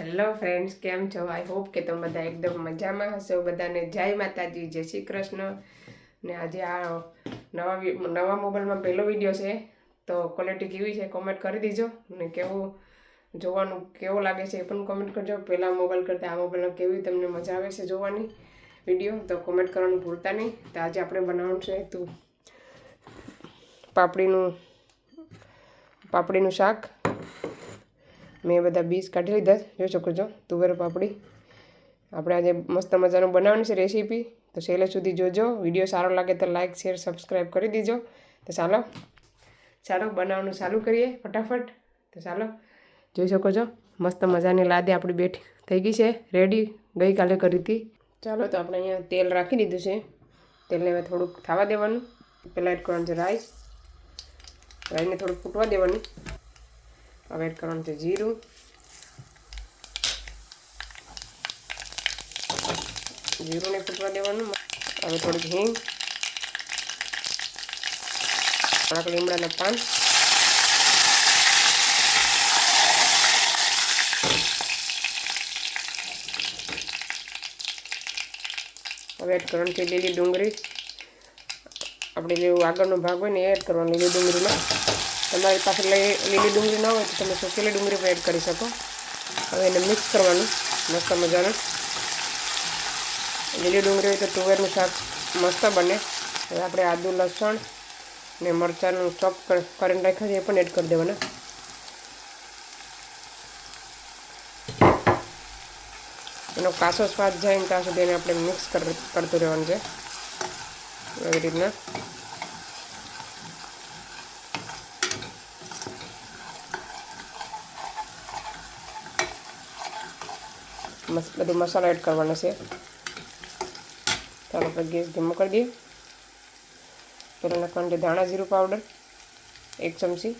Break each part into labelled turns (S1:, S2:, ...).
S1: Hello friends, કેમ છો? I hope કે તમે બધા એકદમ મજામાં હશો. બધાને જય માતાજી, જય શ્રી કૃષ્ણ. ને આજે આ નવા મોબાઈલમાં પહેલો વિડીયો છે, તો ક્વોલિટી કેવી છે કોમેન્ટ કરી દીજો. ને કેવું જોવાનું કેવો લાગે છે એ પણ કોમેન્ટ કરજો. પહેલાં મોબાઈલ કરતાં આ મોબાઈલમાં કેવી તમને મજા આવે છે જોવાની વિડીયો, તો કોમેન્ટ કરવાનું ભૂલતા નહીં. તો આજે આપણે બનાવવાનું છે પાપડીનું શાક. મેં બધા બીજ કાઢી લીધા, જોઈ શકો છો. તુવેર પાપડી આપણે આજે મસ્ત મજાનું બનાવવાની છે રેસીપી, તો છેલ્લે સુધી જોજો. વિડીયો સારો લાગે તો લાઇક શેર સબસ્ક્રાઈબ કરી દીજો. તો ચાલો બનાવવાનું ચાલુ કરીએ ફટાફટ. તો ચાલો, જોઈ શકો છો મસ્ત મજાની લાદી આપણી બેઠી થઈ ગઈ છે, રેડી. ગઈકાલે કરી હતી. ચાલો, તો આપણે અહીંયા તેલ રાખી દીધું છે. તેલને હવે થોડુંક થવા દેવાનું. પહેલાં એડ કરવાનું છે રાઈને થોડુંક ફૂટવા દેવાનું. હવે એડ કરવાનું છે જીરું, જીરુંને ફૂટવા દેવાનું. હવે થોડીક હિંગ, થોડાક લીમડાના પાન, હવે એડ કરવાનું છે લીલી ડુંગળી. આપણે જેવું આગળનો ભાગ હોય ને એ એડ કરવાનું લીલી ડુંગળીમાં. તમારી પાસે લીલી ડુંગળી ના હોય તો તમે સુકેલી ડુંગળી પણ એડ કરી શકો. હવે એને મિક્સ કરવાનું મસ્ત મજાનું. લીલી ડુંગળી હોય તો તુવેરનું શાક મસ્ત બને. હવે આપણે આદુ, લસણ ને મરચાંનું ચોપ કરીને રાખ્યા છે એ પણ એડ કરી દેવાના. એનો કાચો સ્વાદ જાય ને ત્યાં સુધી એને આપણે મિક્સ કરતું રહેવાનું છે, એવી રીતના. બધું મસાલા એડ કરવાનો છે. ચાલો આપણે ગેસ ધીમો કરી દઈએ. પહેલાં નાખવાનું છે ધાણા જીરું પાવડર 1 ચમચી,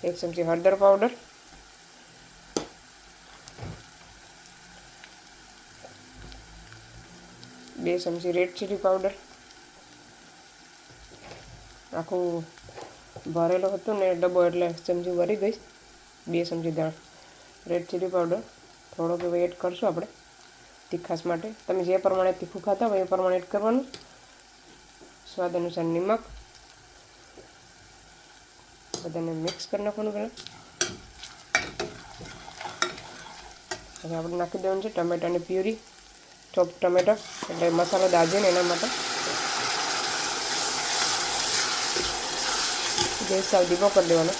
S1: 1 ચમચી હળદર પાવડર, 2 ચમચી રેડ ચીલી પાવડર. આખું ભરેલો હતું ને ડબ્બો એટલે ચમચી ભરી ગઈ. 2 ચમચી રેડ ચીલી પાવડર થોડોક એવો એડ કરશું આપણે તીખાશ માટે. તમે જે પ્રમાણે તીખું ખાતા હોય એ પ્રમાણે એડ કરવાનું. સ્વાદ અનુસાર નિમક. બધાને મિક્સ કરી નાખવાનું પહેલાં. હવે આપણે નાખી દેવાનું છે ટમેટાની પ્યુરી, ચોપ ટમેટા, એટલે મસાલો દાજે ને એના માટે. ગેસ સાવ ધીમો કરી દેવાનો.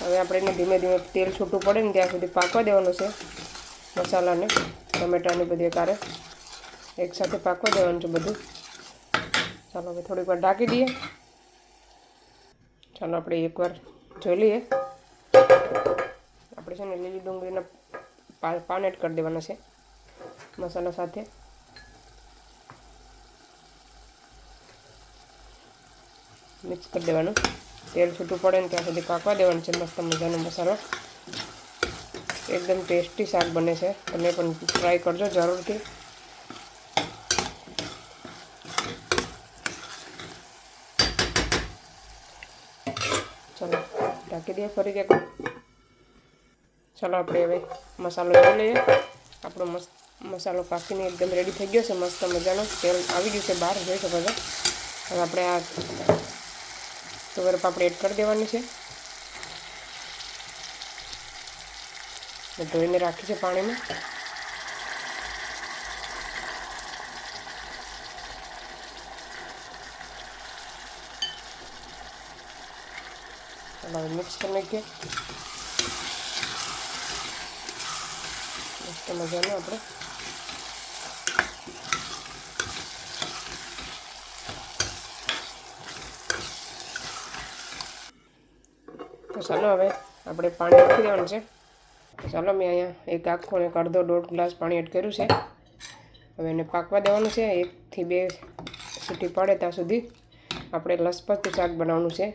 S1: હવે આપણે એને ધીમે ધીમે તેલ છૂટું પડે ને ત્યાં સુધી પાકવા દેવાનું છે. મસાલાને ટમેટાને બધી કારે એકસાથે પાકવા દેવાનું છે બધું. ચાલો હવે થોડીક વાર ઢાંકી દઈએ. ચાલો આપણે એકવાર જોઈ લઈએ. આપણે છે ને લીલી ડુંગળીના પાન એડ કરી દેવાના છે મસાલા સાથે. મિક્સ કરી દેવાનું. તેલ છૂટું પડે ને ત્યાં સુધી પાકવા દેવાનું છે મસ્ત મજાનો મસાલો. એકદમ ટેસ્ટી શાક બને છે, તમે પણ ટ્રાય કરજો જરૂરથી. ચાલો ઢાંકી દઈએ ફરી એક. ચાલો આપણે હવે મસાલો જોઈ લઈએ. આપણો મસાલો પાકીને એકદમ રેડી થઈ ગયો છે મસ્ત મજાનો. તેલ આવી ગયું છે બહાર, જોઈ શકો છો. હવે આપણે આ તુવેર પાપડી એડ કરી દેવાની છે. ધોઈને રાખી છે પાણીમાં. ચાલો મિક્સ કરી નાખીએ મસ્ત મજાનું આપણે. તો ચાલો હવે આપણે પાણી નાખી દેવાનું છે. ચાલો મેં અહીંયા એક આખો ને અડધો 1.5 ગ્લાસ પાણી એડ કર્યું છે. હવે એને પાકવા દેવાનું છે. 1 થી 2 સીટી પડે ત્યાં સુધી આપણે લસપસતું શાક બનાવવાનું છે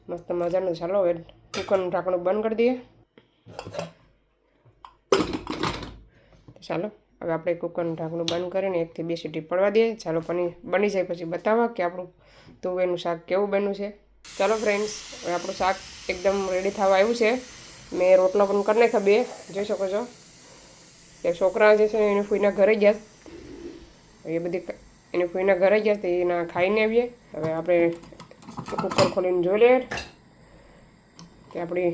S1: મસ્ત મજાનું. ચાલો હવે કુકરનું ઢાંકણું બંધ કરી દઈએ. ચાલો હવે આપણે કુકરનું ઢાંકણું બંધ કરીને 1 થી 2 સીટી પડવા દઈએ. ચાલો પનીર બની જાય પછી બતાવવા કે આપણું તુવેરનું શાક કેવું બન્યું છે. ચાલો ફ્રેન્ડ્સ, હવે આપણું શાક એકદમ રેડી થવા આવ્યું છે. મેં રોટલા પણ કરી નાખ્યા 2, જોઈ શકો છો. એ છોકરા જે છે એને ફૂઈના ઘરે ગયા, એ બધી એને ફૂઈના ઘરે ગયા તો એના ખાઈને આવીએ. હવે આપણે કુકર ખોલીને જોઈ લઈએ કે આપણી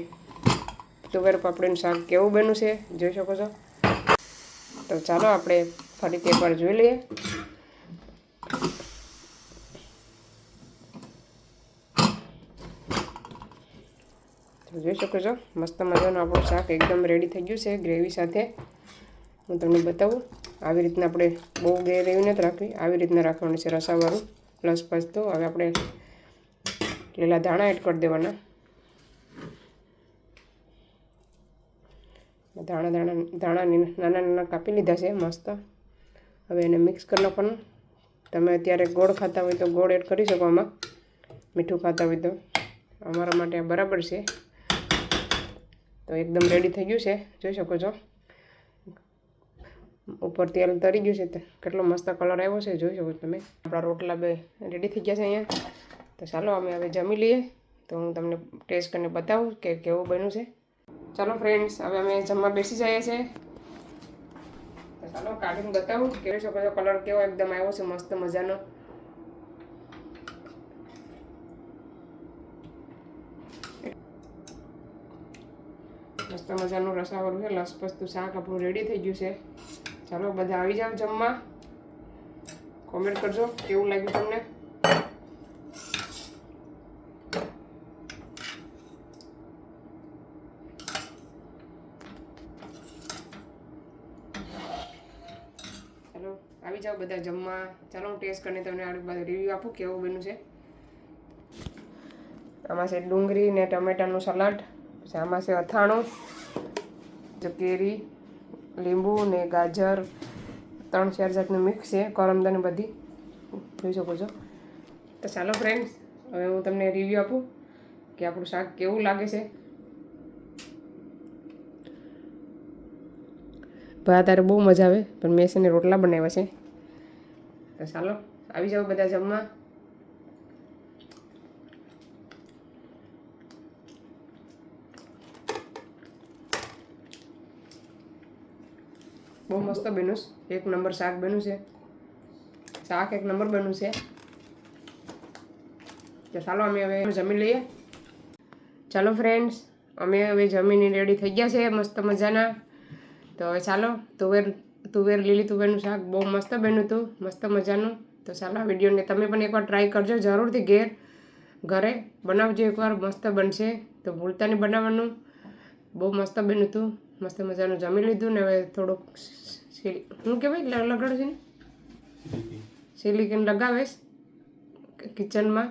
S1: તુવેર પાપડીનું શાક કેવું બન્યું છે, જોઈ શકો છો. તો ચાલો આપણે ફરીથી એકવાર જોઈ લઈએ. જોઈ શકો છો મસ્ત મજાનું આપણું શાક એકદમ રેડી થઈ ગયું છે ગ્રેવી સાથે. હું તમને બતાવું. આવી રીતના આપણે બહુ ગ્રેવી નથી રાખવી, આવી રીતના રાખવાનું છે રસાવાળું પ્લસ તો. હવે આપણે લીલા ધાણા એડ કરી દેવાના. ધાણાની નાના નાના કાપી લીધા છે મસ્ત. હવે એને મિક્સ કરી નાખવાનું. તમે અત્યારે ગોળ ખાતા હોય તો ગોળ એડ કરી શકો આમાં, મીઠું ખાતા હોય તો. અમારા માટે બરાબર છે. તો એકદમ રેડી થઈ ગયું છે, જોઈ શકો છો. ઉપર તેલ તરી ગયું છે, તો કેટલો મસ્ત કલર આવ્યો છે, જોઈ શકો તમે. આપણા રોટલા 2 રેડી થઈ ગયા છે અહીંયા. તો ચાલો અમે હવે જમી લઈએ. તો હું તમને ટેસ્ટ કરીને બતાવું કે કેવું બન્યું છે. ચાલો ફ્રેન્ડ્સ, હવે અમે જમવા બેસી જઈએ છીએ. તો ચાલો કાઢીને બતાવું કે જોઈ શકો છો કલર કેવો એકદમ આવ્યો છે મસ્ત મજાનો. મસ્ત મજાનું રસાવાળું છે, લસપસતું શાક આપણું રેડી થઈ ગયું છે. ચાલો બધા આવી જાઓ જમવા. કોમેન્ટ કરજો કેવું લાગ્યું તમને. ચાલો આવી જાઓ બધા જમવા. ચાલો હું ટેસ્ટ કરીને તમને આ બધું રિવ્યૂ આપું કેવું બન્યું છે. આમાં છે ડુંગળી ને ટમેટાનું સલાડ, પછી આમાં છે અથાણું, જો કેરી, લીંબુ ને ગાજર, 3-4 જાતનું મિક્સ છે, કરમદાને બધી જોઈ શકો છો. તો ચાલો ફ્રેન્ડ્સ, હવે હું તમને રિવ્યૂ આપું કે આપણું શાક કેવું લાગે છે. ભાત તારે બહુ મજા આવે, પણ મેં છે ને રોટલા બનાવ્યા છે. તો ચાલો આવી જાઓ બધા જમવા. બહુ મસ્ત બન્યું, 1 નંબર શાક બન્યું છે. શાક 1 નંબર બન્યું છે. તો ચાલો અમે હવે જમી લઈએ. ચાલો ફ્રેન્ડ્સ, અમે હવે જમીને રેડી થઈ ગયા છે મસ્ત મજાના. તો હવે ચાલો તુવેર લીલી તુવેરનું શાક બહુ મસ્ત બન્યું હતું, મસ્ત મજાનું. તો ચાલો આ વિડીયોને તમે પણ એકવાર ટ્રાય કરજો જરૂરથી. ઘરે બનાવજો એકવાર, મસ્ત બનશે. તો ભૂલતા નહીં બનાવવાનું. બહુ મસ્ત બન્યું હતું, મસ્ત મજાનું જમી લીધું ને હવે થોડુંક શું કહેવાય લગાડું છે ને સિલિકોન લગાવેશ કિચનમાં.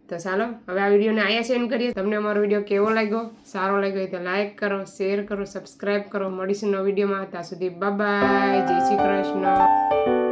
S1: તો ચાલો હવે આ વિડીયોને અહીંયા સેન્ડ કરીએ. તમને અમારો વિડીયો કેવો લાગ્યો, સારો લાગ્યો હોય તો લાઈક કરો, શેર કરો, સબસ્ક્રાઈબ કરો. મળીશું નવા વિડીયોમાં. ત્યાં સુધી બાય બાય, જય શ્રી કૃષ્ણ.